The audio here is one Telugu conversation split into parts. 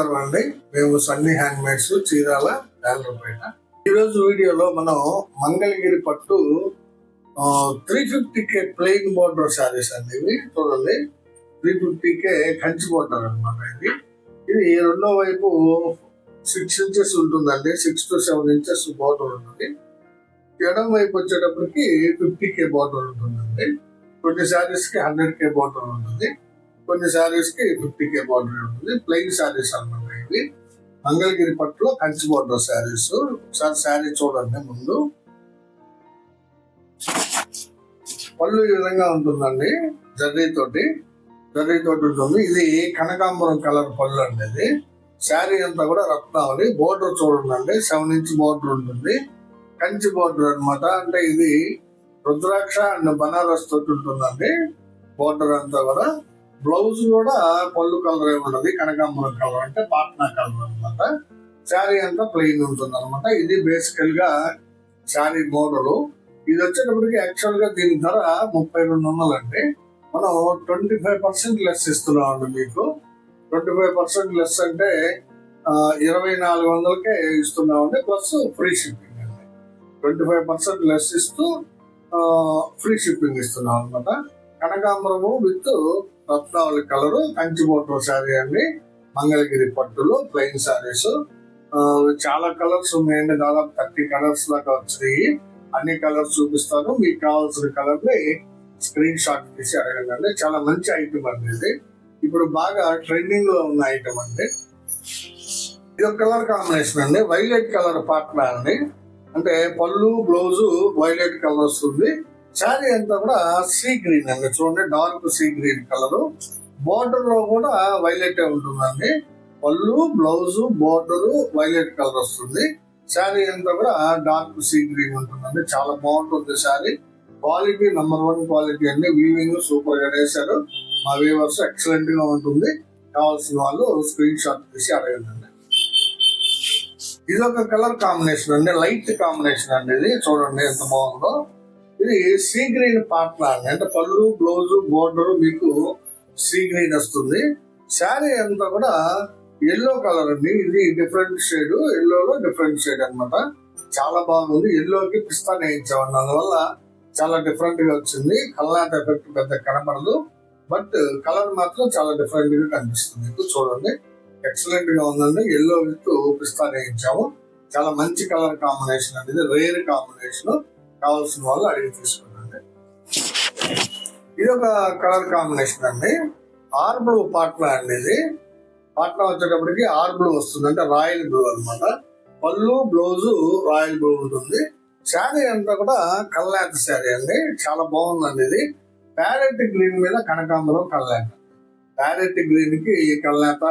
నమస్కారం అండి. మేము సన్నీ హ్యాండ్మేడ్స్ చీరాల బేలరపేట. ఈరోజు వీడియోలో మనం మంగళగిరి పట్టు 350K ప్లెయిన్ బోర్డర్ శారీస్ అండి. ఇవి చూడండి, 350K కంచి బోర్డర్ అనమాట. ఇది రెండో వైపు 6 ఇంచెస్ ఉంటుందండి. 6 to 7 ఇంచెస్ బోర్డర్ ఉంటుంది. ఎడం వైపు వచ్చేటప్పటికి 50K బోర్డర్ ఉంటుందండి. కొన్ని శారీస్ కి 100K బోర్డర్ ఉంటుంది, కొన్ని శారీస్ కి 50K బోర్డర్ ఉంటుంది. ప్లెయిన్ శారీస్ అన్నమాట. ఇవి మంగళగిరి పట్టులో కంచి బోర్డర్ శారీస్. ఒకసారి శారీ చూడండి. ముందు పళ్ళు ఈ విధంగా ఉంటుందండి. జర్రీతోటి ఉంటుంది. ఇది కనకాంబరం కలర్ పళ్ళు అండి. ఇది శారీ అంతా కూడా రత్నావళి. బోర్డర్ చూడండి, 7 ఇంచ్ బోర్డర్ ఉంటుంది. కంచి బోర్డర్ అనమాట. అంటే ఇది రుద్రాక్ష అండ్ బనారస్ తోటి ఉంటుందండి. బోర్డర్ అంతా కూడా. బ్లౌజ్ కూడా పళ్ళు కలర్ ఏమున్నది, కనకాంబరం కలర్, అంటే పాట్నా కలర్ అనమాట. శారీ అంతా ప్లెయిన్ ఉంటుంది అనమాట. ఇది బేసికల్ గా శారీ మోడల్. ఇది వచ్చేటప్పటికి యాక్చువల్ గా దీని ధర 3200 అండి. మనం 25% లెస్ ఇస్తున్నామండి మీకు. 25% లెస్ అంటే 2400కే ఇస్తున్నామండి, ప్లస్ ఫ్రీ షిప్పింగ్ అండి. 25% లెస్ ఇస్తూ ఫ్రీ షిప్పింగ్ ఇస్తున్నాం అనమాట. Kanakambaram with Ratnavali colour Kanchi border sari అండి. మంగళగిరి పట్టులో ప్లెయిన్ శారీస్. చాలా కలర్స్ ఉన్నాయండి. దాదాపు 30 కలర్స్ దాకా వచ్చినాయి. అన్ని కలర్స్ చూపిస్తాను. మీకు కావాల్సిన కలర్ ని స్క్రీన్ షాట్ తీసి అడగండి. చాలా మంచి ఐటమ్ అండి. ఇది ఇప్పుడు బాగా ట్రెండింగ్ లో ఉన్న ఐటమ్ అండి. ఇది ఒక కలర్ కాంబినేషన్ అండి. వైలెట్ కలర్ పాట్నా అండి. అంటే పళ్ళు బ్లౌజు వైలెట్ కలర్ వస్తుంది. శారీ అంతా కూడా సీ గ్రీన్ అండి. చూడండి, dark sea green colour. Border లో కూడా వైలెట్ ఉంటుందండి. పళ్ళు బ్లౌజ్ బోర్డర్ వైలెట్ కలర్ వస్తుంది. శారీ అంతా కూడా డార్క్ సీ గ్రీన్ ఉంటుందండి. చాలా బాగుంటుంది శారీ. క్వాలిటీ #1 క్వాలిటీ అండి. వీవింగ్ సూపర్ గా వేశారు. మా వీవర్స్ ఎక్సలెంట్ గా ఉంటుంది. కావాల్సిన వాళ్ళు స్క్రీన్ షాట్ తీసి అడగండి. ఇది ఒక కలర్ కాంబినేషన్ అండి. లైట్ కాంబినేషన్ అండి. ఇది చూడండి ఎంత బాగుందో. ఇది సీ గ్రీన్ పాట్నా అండి. అంటే పళ్ళు బ్లౌజ్ బోర్డర్ మీకు సీ గ్రీన్ వస్తుంది. శారీ అంతా కూడా ఎల్లో కలర్ అండి. ఇది డిఫరెంట్ షేడ్, ఎల్లోలో డిఫరెంట్ షేడ్ అనమాట. చాలా బాగుంది. ఎల్లోకి పిస్తా వేయించామండి. అందువల్ల చాలా డిఫరెంట్ గా వచ్చింది. కల్లాట్ ఎఫెక్ట్ పెద్ద కనపడదు, బట్ కలర్ మాత్రం చాలా డిఫరెంట్ గా కనిపిస్తుంది. చూడండి, ఎక్సలెంట్ గా ఉందండి. ఎల్లో విత్ పిస్తా వేయించాము. చాలా మంచి కలర్ కాంబినేషన్ అండి. ఇది రేర్ కాంబినేషన్. కావాల్సిన వాళ్ళు అడిగి తీసుకున్నాండి. ఇది ఒక కలర్ కాంబినేషన్ అండి. ఆర్ బ్లూ పాట్నా అండి. ఇది పాట్నా వచ్చేటప్పటికి ఆర్ బ్లూ వస్తుంది, అంటే రాయల్ బ్లూ అనమాట. పళ్ళు బ్లౌజు రాయల్ బ్లూ ఉంటుంది. శారీ అంతా కూడా కల్లాట్ శారీ అండి. చాలా బాగుందండి. ఇది ప్యారెట్ గ్రీన్ మీద కనకాంబరం కల్లాట. ప్యారెట్ గ్రీన్ కి కల్లాట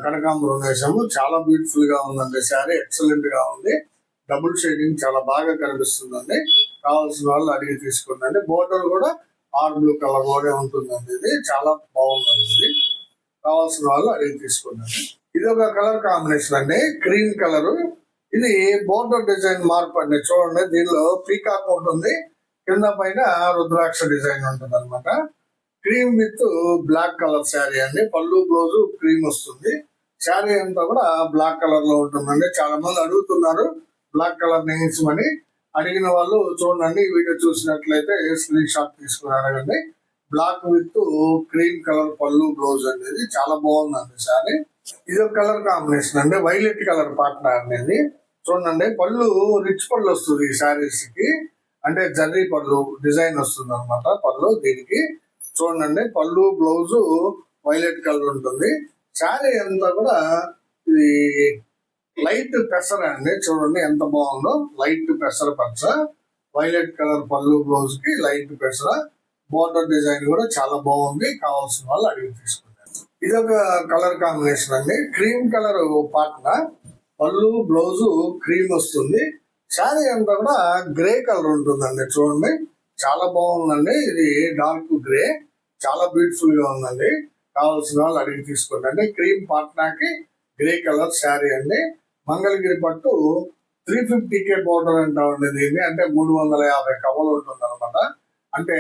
కనకాంబరం వేసాము. చాలా బ్యూటిఫుల్ గా ఉందండి. శారీ ఎక్సలెంట్ గా ఉంది. డబుల్ షేడింగ్ చాలా బాగా కనిపిస్తుందండి. కావాల్సిన వాళ్ళు అడిగి తీసుకోండి. బోర్డర్ కూడా ఆర్ బ్లూ కలర్ లోనే ఉంటుందండి. ఇది చాలా బాగుందండి. ఇది కావాల్సిన వాళ్ళు అడిగి తీసుకోండి. ఇది ఒక కలర్ కాంబినేషన్ అండి. Cream colour. ఇది బోర్డర్ డిజైన్ మార్పు అండి. చూడండి, దీనిలో పీకాక్ ఉంటుంది, కింద పైన రుద్రాక్ష డిజైన్ ఉంటుంది అనమాట. Cream with black colour sari అండి. పళ్ళు బ్లౌజ్ క్రీమ్ వస్తుంది. శారీ అంతా కూడా బ్లాక్ కలర్ లో ఉంటుందండి. చాలా మంది అడుగుతున్నారు బ్లాక్ కలర్ నేయించమని. అడిగిన వాళ్ళు చూడండి, వీడియో చూసినట్లయితే స్క్రీన్ షాట్ తీసుకుని అడగండి. బ్లాక్ విత్ క్రీమ్ కలర్ పళ్ళు బ్లౌజ్ అనేది చాలా బాగుందండి శారీ. ఇది ఒక కలర్ కాంబినేషన్ అండి. వైలెట్ కలర్ పాట్నా అనేది. చూడండి, పళ్ళు రిచ్ పళ్ళు వస్తుంది ఈ శారీస్ కి. అంటే జర్రీ పళ్ళు డిజైన్ వస్తుంది అనమాట పళ్ళు దీనికి. చూడండి, పళ్ళు బ్లౌజ్ వైలెట్ కలర్ ఉంటుంది. శారీ అంతా కూడా ఇది లైట్ పెసర అండి. చూడండి ఎంత బాగుందో. లైట్ పెసర పచ్చ, వైలెట్ కలర్ పళ్ళు బ్లౌజ్ కి లైట్ పెసర. బోర్డర్ డిజైన్ కూడా చాలా బాగుంది. కావాల్సిన వాళ్ళు అడిగి తీసుకుంటారు. ఇది ఒక కలర్ కాంబినేషన్ అండి. Cream colour Patna. పళ్ళు బ్లౌజ్ క్రీమ్ వస్తుంది. శారీ అంతా కూడా గ్రే కలర్ ఉంటుందండి. చూడండి, చాలా బాగుందండి. ఇది డార్క్ గ్రే, చాలా బ్యూటిఫుల్ గా ఉందండి. కావాల్సిన వాళ్ళు అడిగి తీసుకోండి. క్రీమ్ పాట్నాకి గ్రే కలర్ శారీ అండి. మంగళగిరి పట్టు 350K బోర్డర్ అంటామండి దీన్ని. అంటే 350 కవలు ఉంటుంది అనమాట. అంటే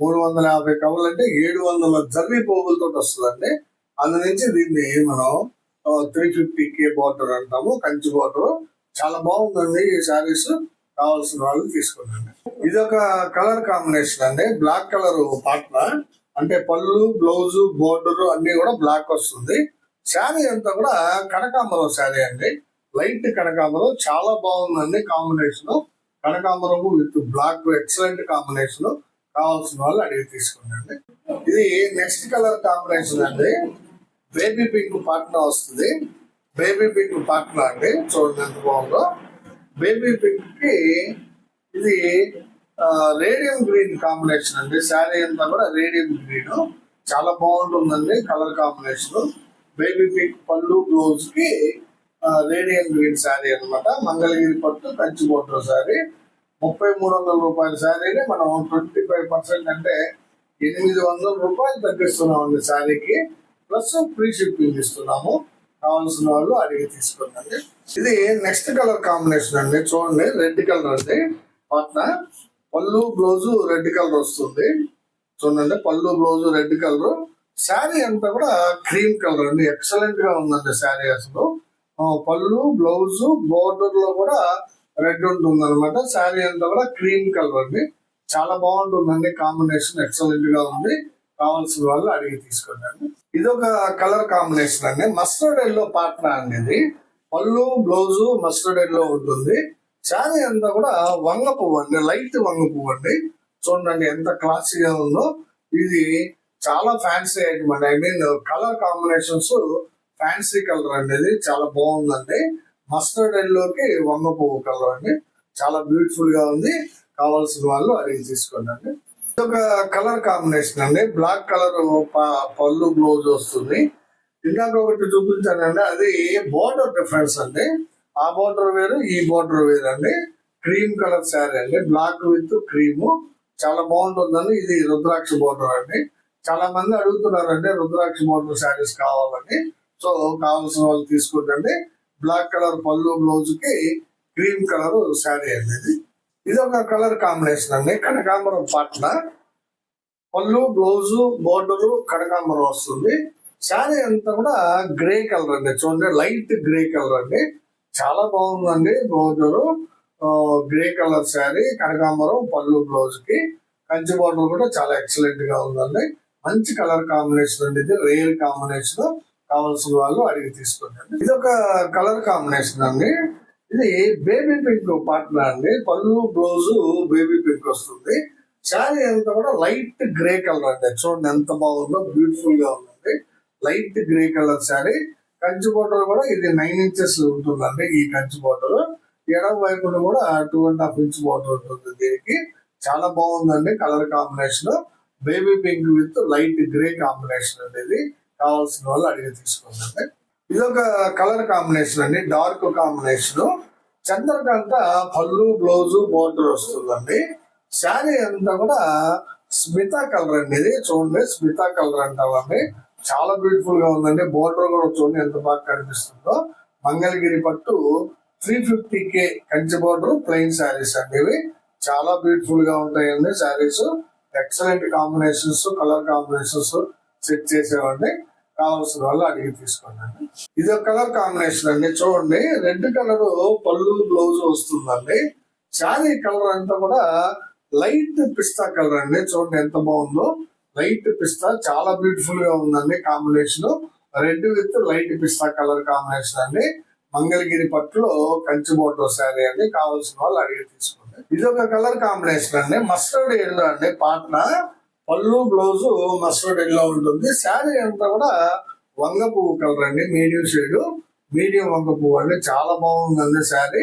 350 కవలు అంటే 700 జర్రీ పోగులతో వస్తుందండి. అందు నుంచి దీన్ని మనం 350K బార్డర్ అంటాము, కంచి బార్డర్. చాలా బాగుందండి ఈ శారీస్. కావాల్సిన వాళ్ళు తీసుకోండి. ఇది ఒక కలర్ కాంబినేషన్ అండి, బ్లాక్ కలర్ పాట్న, అంటే పళ్ళు, బ్లౌజ్, బోర్డర్ అన్ని కూడా బ్లాక్ వస్తుంది. శారీ అంతా కూడా కనకాంబరం శారీ అండి, లైట్ కనకాంబరం. చాలా బాగుందండి కాంబినేషన్. కనకాంబరం విత్ బ్లాక్ ఎక్సలెంట్ కాంబినేషన్. కావాల్సిన వాళ్ళు అడిగి తీసుకోండి. ఇది నెక్స్ట్ కలర్ కాంబినేషన్ అండి, బేబీ పింక్ పాట్న వస్తుంది. బేబీ పింక్ పాట్న అండి, చూడండి ఎంత బాగుందో. బేబీ పింక్ కి ఇది రేడియం గ్రీన్ కాంబినేషన్ అండి. శారీ అంతా కూడా రేడియం గ్రీన్, చాలా బాగుంటుందండి కలర్ కాంబినేషన్. బేబీ పింక్ పళ్ళు, బ్లౌజ్ కి రేడియం గ్రీన్ శారీ అనమాట. మంగళగిరి పట్టు కంచి బోర్డర్ శారీ. 3300 రూపాయల శారీని మనం 25% అంటే 800 రూపాయలు తగ్గిస్తున్నాం అండి శారీకి, ప్లస్ ఫ్రీ షిప్పింగ్ ఇస్తున్నాము. కావాల్సిన వాళ్ళు అడిగి తీసుకోండి. ఇది నెక్స్ట్ కలర్ కాంబినేషన్ అండి, చూడండి రెడ్ కలర్ అండి పాట్న. పళ్ళు, బ్లౌజ్ రెడ్ కలర్ వస్తుంది. చూడండి పళ్ళు, బ్లౌజ్ రెడ్ కలర్. శారీ అంతా కూడా క్రీమ్ కలర్ అండి, ఎక్సలెంట్ గా ఉందండి శారీ అసలు. పళ్ళు, బ్లౌజ్, బోర్డర్ లో కూడా రెడ్ ఉంటుంది అనమాట. శారీ అంతా కూడా క్రీమ్ కలర్ అండి, చాలా బాగుంటుందండి కాంబినేషన్, ఎక్సలెంట్ గా ఉంది. కావాల్సిన వాళ్ళు అడిగి తీసుకోండి. ఇది ఒక కలర్ కాంబినేషన్ అండి, మస్టర్డ్ ఎల్లో పాట్న అండి. ఇది పళ్ళు, బ్లౌజ్ మస్టర్డ్ ఎల్లో ఉంటుంది. శారీ అంతా కూడా వంగ పువ్వు అండి, లైట్ వంగ పువ్వు అండి. చూడండి ఎంత క్లాసీగా ఉందో. ఇది చాలా ఫ్యాన్సీ ఐటమ్ అండి, I mean colour combinations fancy colour అండి. ఇది చాలా బాగుందండి, మస్టర్డ్ ఎల్లోకి వంగ పువ్వు కలర్ అండి, చాలా బ్యూటిఫుల్ గా ఉంది. కావాల్సిన వాళ్ళు అడిగి తీసుకోండి. ఇది ఒక కలర్ కాంబినేషన్ అండి, బ్లాక్ కలర్ పళ్ళు, బ్లౌజ్ వస్తుంది. ఇందాక ఒకటి చూపించానండి, అది బోర్డర్ డిఫరెన్స్ అండి. ఆ బోర్డర్ వేరు, ఈ బోర్డర్ వేరు అండి. క్రీమ్ కలర్ శారీ అండి, బ్లాక్ విత్ క్రీమ్, చాలా బాగుంటుందండి. ఇది రుద్రాక్ష బోర్డర్ అండి. చాలా మంది అడుగుతున్నారండి రుద్రాక్ష బోర్డర్ శారీస్ కావాలని. సో కావాల్సిన వాళ్ళు తీసుకుంటండి. బ్లాక్ కలర్ పళ్ళు, బ్లౌజ్ కి క్రీమ్ కలర్ శారీ అండి. ఇది ఒక కలర్ కాంబినేషన్ అండి, కనకాంబరం పాట్న. పళ్ళు, బ్లౌజ్, బోర్డర్ కనకాంబరం వస్తుంది. శారీ అంతా కూడా గ్రే కలర్ అండి, చూడండి లైట్ గ్రే కలర్ అండి, చాలా బాగుందండి. బోర్డర్ గ్రే కలర్ శారీ, కనకాంబరం పళ్ళు, బ్లౌజ్ కి కంచి బోర్డర్ కూడా చాలా ఎక్సలెంట్ గా ఉందండి. మంచి కలర్ కాంబినేషన్ అండి, ఇది రేర్ కాంబినేషన్. కావాల్సిన వాళ్ళు అడిగి తీసుకోండి. ఇది ఒక కలర్ కాంబినేషన్ అండి, ఇది బేబీ పింక్ పాట్న అండి. పళ్ళు, బ్లౌజ్ బేబీ పింక్ వస్తుంది. శారీ అంతా కూడా లైట్ గ్రే కలర్ అండి, చూడండి ఎంత బాగుందో, బ్యూటిఫుల్ గా ఉందండి. Light grey colour sari. Kanchi border కూడా ఇది 9 ఇంచెస్ ఉంటుందండి. ఈ కంచి బోర్డర్ ఎడమ వైపున కూడా 2.5 ఇంచ్ బోర్డర్ ఉంటుంది దీనికి. చాలా బాగుందండి colour combination, baby pink with light grey combination అండి. ఇది కావాల్సిన వాళ్ళు అడిగి తీసుకోండి. ఇది ఒక కలర్ కాంబినేషన్ అండి, డార్క్ కాంబినేషన్. చంద్రకాంత పళ్ళు, బ్లౌజ్, బోర్డర్ వస్తుందండి. శారీ అంతా కూడా స్మితా కలర్ అండి. ఇది చూడండి స్మితా కలర్ అంటామండి, చాలా బ్యూటిఫుల్ గా ఉందండి. బోర్డర్ కూడా చూడండి ఎంత బాగా కనిపిస్తుందో. మంగళగిరి పట్టు 350K Kanchi border plain saris అండి. ఇవి చాలా బ్యూటిఫుల్ గా ఉంటాయండి saris. Excellent combinations, colour combinations set చేసేవండి. కావాల్సిన వాళ్ళు అడిగి తీసుకోండి. ఇది ఒక కలర్ కాంబినేషన్ అండి, చూడండి రెడ్ కలర్ పళ్ళు, బ్లౌజ్ వస్తుందండి. శారీ కలర్ అంతా కూడా లైట్ పిస్తా కలర్ అండి, చూడండి ఎంత బాగుందో. లైట్ పిస్తా చాలా బ్యూటిఫుల్ గా ఉందండి combination. Red with light pista colour combination అండి. మంగళగిరి పట్టులో కంచి బోర్డర్ శారీ అండి. కావాల్సిన వాళ్ళు అడిగి తీసుకోండి. ఇది ఒక కలర్ కాంబినేషన్ అండి, మస్టర్డ్ ఎల్లో అండి పాట్న. పళ్ళు, బ్లౌజ్ మస్టర్డ్ ఎల్లో ఉంటుంది. శారీ అంతా కూడా వంగ పువ్వు కలర్ అండి, మీడియం షేడ్, మీడియం వంగ పువ్వు అండి. చాలా బాగుందండి శారీ.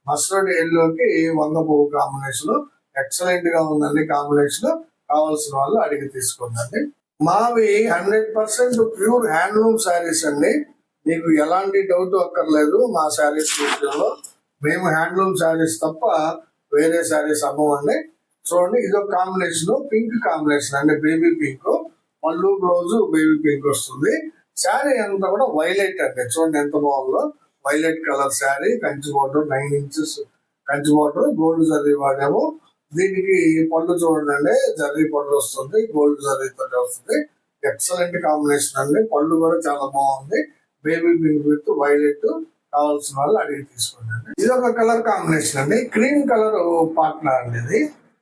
మస్టర్డ్ ఎల్లోకి వంగ పువ్వు కాంబినేషన్ ఎక్సలెంట్ గా ఉందండి కాంబినేషన్. కావాల్సిన వాళ్ళు అడిగి తీసుకోండి. మావి 100% ప్యూర్ హ్యాండ్లూమ్ శారీస్ అండి, మీకు ఎలాంటి డౌట్ అక్కర్లేదు. మా శారీస్ విషయంలో మేము హ్యాండ్లూమ్ శారీస్ తప్ప వేరే శారీస్ అమ్మమండి. చూడండి ఇది ఒక కాంబినేషన్, పింక్ కాంబినేషన్ అండి, బేబీ పింక్. పళ్ళు, బ్లౌజ్ బేబీ పింక్ వస్తుంది. శారీ అంతా కూడా వైలెట్ అండి, చూడండి ఎంత బాగుందో. Violet colour sari, Kanchi border 9 inches Kanchi border, gold zari వాడాము. దీనికి పళ్ళు చూడండి, జరీ పళ్ళు వస్తుంది, గోల్డ్ జరీ తోటి వస్తుంది. ఎక్సలెంట్ కాంబినేషన్ అండి. పళ్ళు కూడా చాలా బాగుంది. బేబీ పింక్ విత్ వైలెట్ కావాల్సిన వాళ్ళు అడిగి తీసుకోండి. ఇది ఒక కలర్ కాంబినేషన్ అండి. క్రీమ్ కలర్ పార్ట్నర్ అండి ఇది.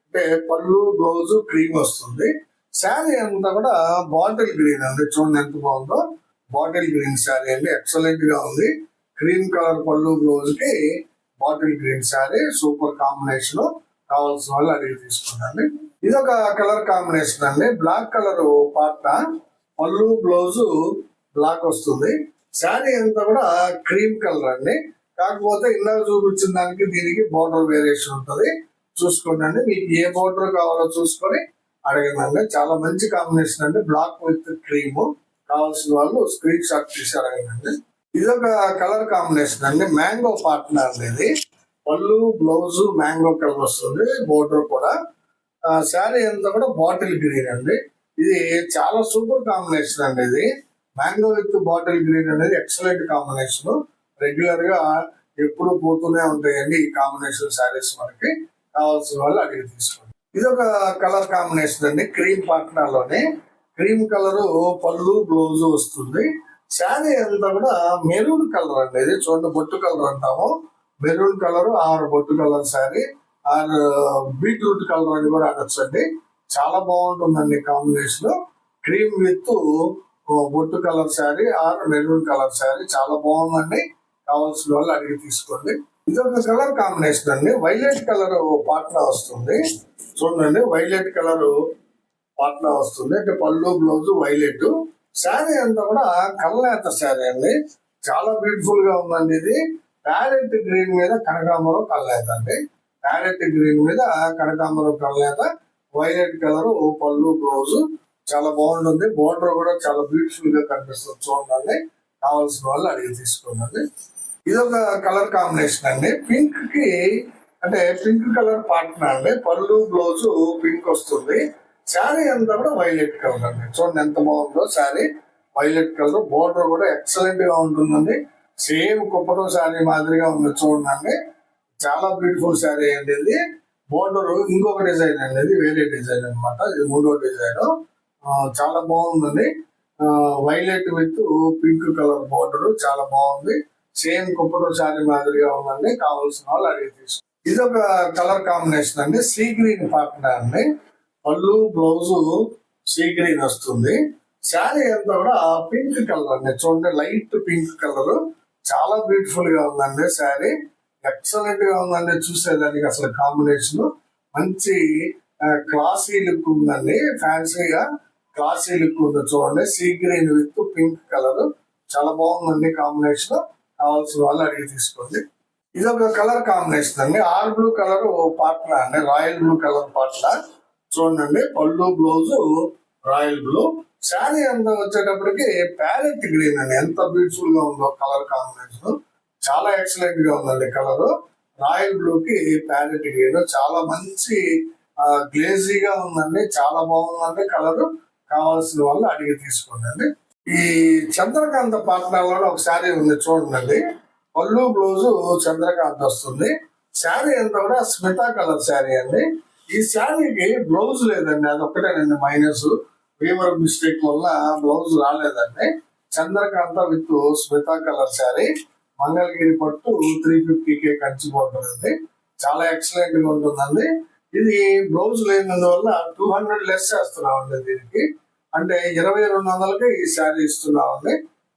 అంటే పళ్ళు బ్లౌజ్ క్రీమ్ వస్తుంది. శారీ అంతా కూడా బాటిల్ గ్రీన్ అండి. చూడండి ఎంత బాగుందో. బాటిల్ గ్రీన్ శారీ అండి. ఎక్సలెంట్ గా ఉంది. క్రీమ్ కలర్ పళ్ళు బ్లౌజ్ కి bottle green sari super combination. కావాల్సిన వాళ్ళు అడిగి తీసుకోండి. ఇది ఒక కలర్ కాంబినేషన్ అండి. బ్లాక్ కలర్ పార్ట్నర్ పళ్ళు బ్లౌజ్ బ్లాక్ వస్తుంది. శారీ అంతా కూడా క్రీమ్ కలర్ అండి. కాకపోతే ఇందాక చూపించిన దానికి దీనికి బోర్డర్ వేరియేషన్ ఉంటుంది. చూసుకోండి. మీకు ఏ బోర్డర్ కావాలో చూసుకొని అడగండి. చాలా మంచి కాంబినేషన్ అండి. Black with cream. కావాల్సిన వాళ్ళు స్క్రీన్ షాట్ తీసి అడగండి. ఇది ఒక కలర్ కాంబినేషన్ అండి. మ్యాంగో పార్ట్నర్ అనేది పళ్ళు బ్లౌజ్ మ్యాంగో కలర్ వస్తుంది. బోర్డర్ కూడా శారీ అంతా కూడా బాటిల్ గ్రీన్ అండి. ఇది చాలా సూపర్ కాంబినేషన్ అండి. ఇది మ్యాంగో విత్ బాటిల్ గ్రీన్ అనేది ఎక్సలెంట్ కాంబినేషన్. రెగ్యులర్ గా ఎప్పుడు పోతూనే ఉంటాయండి ఈ కాంబినేషన్ శారీస్. మనకి కావాల్సిన వాళ్ళు అడిగి తీసుకోండి. ఇది ఒక కలర్ కాంబినేషన్ అండి. క్రీమ్ పార్ట్నర్ లోనే క్రీమ్ కలర్ పళ్ళు బ్లౌజ్ వస్తుంది. శారీ అంతా కూడా మెరూన్ కలర్ అండి. ఇది చూడండి, బొట్టు కలర్ అంటాము. మెరూన్ కలర్ ఆర్ బొట్టు colour sari or beetroot colour అని కూడా అనొచ్చండి. చాలా బాగుంటుందండి కాంబినేషన్. క్రీమ్ విత్ బొట్టు colour sari or maroon colour sari చాలా బాగుందండి. కావాల్సిన వాళ్ళు అడిగి తీసుకోండి. ఇది ఒక కలర్ కాంబినేషన్ అండి. వైలెట్ కలర్ పార్ట్నర్ వస్తుంది. చూడండి, వైలెట్ కలర్ పార్ట్నర్ వస్తుంది. అంటే పళ్ళు బ్లౌజ్ వైలెట్. శారీ అంతా కూడా కల్నేత శారీ అండి. చాలా బ్యూటిఫుల్ గా ఉందండి. ఇది ప్యారెట్ గ్రీన్ మీద కనకాంబరం కల్నేత అండి. ప్యారెట్ గ్రీన్ మీద కనకాంబరం కల్నేత, వైలెట్ కలర్ పళ్ళు బ్లౌజ్ చాలా బాగుంటుంది. బోర్డర్ కూడా చాలా బ్యూటిఫుల్ గా కనిపిస్తుంది. చూడండి, కావాల్సిన వాళ్ళు అడిగి తీసుకోండి. ఇది ఒక కలర్ కాంబినేషన్ అండి. పింక్ కి అంటే పింక్ కలర్ పార్ట్నర్ అండి. పళ్ళు బ్లౌజ్ పింక్ వస్తుంది. శారీ అంతా కూడా వైలెట్ కలర్ అండి. చూడండి ఎంత బాగుందో శారీ. వైలెట్ కలర్ బోర్డర్ కూడా ఎక్సలెంట్ గా ఉంటుందండి. సేమ్ కుప్పటం శారీ మాదిరిగా ఉంది. చూడండి, చాలా బ్యూటిఫుల్ శారీ అండి. ఇది బోర్డర్ ఇంకొక డిజైన్ అండి. ఇది వేరే డిజైన్ అనమాట. ఇది మూడో డిజైన్. చాలా బాగుందండి. Violet with pink colour border చాలా బాగుంది. సేమ్ కుప్పటం శారీ మాదిరిగా ఉందండి. కావాల్సిన వాళ్ళు అడిగి తీసుకోండి. ఇది ఒక కలర్ కాంబినేషన్ అండి. సీ గ్రీన్ పార్ట్నర్ అండి. పళ్ళు బ్లౌజ్ సీ గ్రీన్ వస్తుంది. శారీ అంతా కూడా పింక్ కలర్ అండి. చూడండి, లైట్ పింక్ కలర్ చాలా బ్యూటిఫుల్ గా ఉందండి. శారీ ఎక్సలెంట్ గా ఉందండి. చూసేదానికి అసలు కాంబినేషన్ మంచి క్లాసీ లుక్ ఉందండి. ఫ్యాన్సీగా క్లాసీ లుక్ ఉంది. చూడండి, sea green with pink colour చాలా బాగుందండి కాంబినేషన్. కావాల్సిన వాళ్ళు అడిగి తీసుకోండి. ఇది ఒక కలర్ కాంబినేషన్ అండి. ఆర్ బ్లూ కలర్ పార్ట్నర్ అండి. Royal blue colour partner. చూడండి, పళ్ళు బ్లౌజ్ రాయల్ బ్లూ. శారీ అంతా వచ్చేటప్పటికి ప్యారెట్ గ్రీన్ అండి. ఎంత బ్యూటిఫుల్ గా ఉందో కలర్ కాంబినేషన్. చాలా ఎక్సలెంట్ గా ఉందండి కలర్. రాయల్ బ్లూ కి ప్యారెట్ గ్రీన్ చాలా మంచి గ్లేజీగా ఉందండి. చాలా బాగుందండి కలర్. కావాల్సిన వాళ్ళు అడిగి తీసుకోండి. ఈ చంద్రకాంత పార్ట్నర్ లో ఒక శారీ ఉంది. చూడండి, పళ్ళు బ్లౌజ్ చంద్రకాంత్ వస్తుంది. శారీ అంతా కూడా స్మితా కలర్ శారీ అండి. ఈ శారీకి బ్లౌజ్ లేదండి. అది ఒక్కటేనండి మైనస్. వీవర్ మిస్టేక్ వల్ల బ్లౌజ్ రాలేదండి. Chandrakanta with Smita colour sari. మంగళగిరి పట్టు 350K కంచి బోర్డర్ అండి. చాలా ఎక్సలెంట్ గా ఉంటుందండి. ఇది బ్లౌజ్ లేనందువల్ల 200 లెస్ చేస్తున్నామండి దీనికి. అంటే 2200కి ఈ శారీ ఇస్తున్నామండి.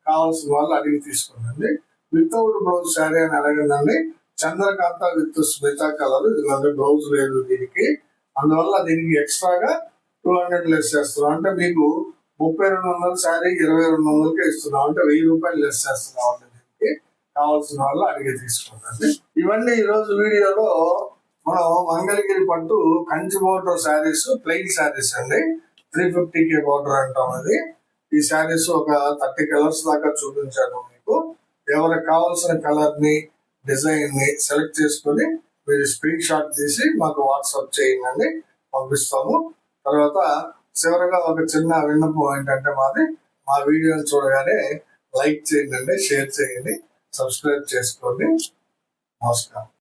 కావాల్సిన వాళ్ళు అడిగి తీసుకోండి. వితౌట్ బ్లౌజ్ శారీ అని అడగండి. Chandrakanta with Smita colour. ఇదిగోండి, బ్లౌజ్ లేదు దీనికి. అందువల్ల దీనికి ఎక్స్ట్రాగా 200 లెస్ చేస్తున్నాం. అంటే మీకు 3200 శారీ 2200కే ఇస్తున్నాం. అంటే 1000 రూపాయలు లెస్ చేస్తున్నాం అండి దీనికి. కావాల్సిన వాళ్ళు అడిగి తీసుకోండి. ఇవన్నీ ఈ రోజు వీడియోలో మనం మంగళగిరి పట్టు కంచి బోర్డర్ శారీస్, ప్లెయిన్ శారీస్ అండి. 350K బోర్డర్ అంటాం అది. ఈ శారీస్ ఒక 30 కలర్స్ దాకా చూపించాను మీకు. ఎవరికి కావాల్సిన కలర్ ని డిజైన్ ని సెలెక్ట్ చేసుకుని మీరు స్క్రీన్ షాట్ తీసి మాకు వాట్సాప్ చేయండి, పంపిస్తాము. తర్వాత చివరిగా ఒక చిన్న విన్నపం ఏంటంటే మా వీడియోని చూడగానే లైక్ చేయండి, షేర్ చేయండి, సబ్స్క్రైబ్ చేసుకోండి. నమస్కారం.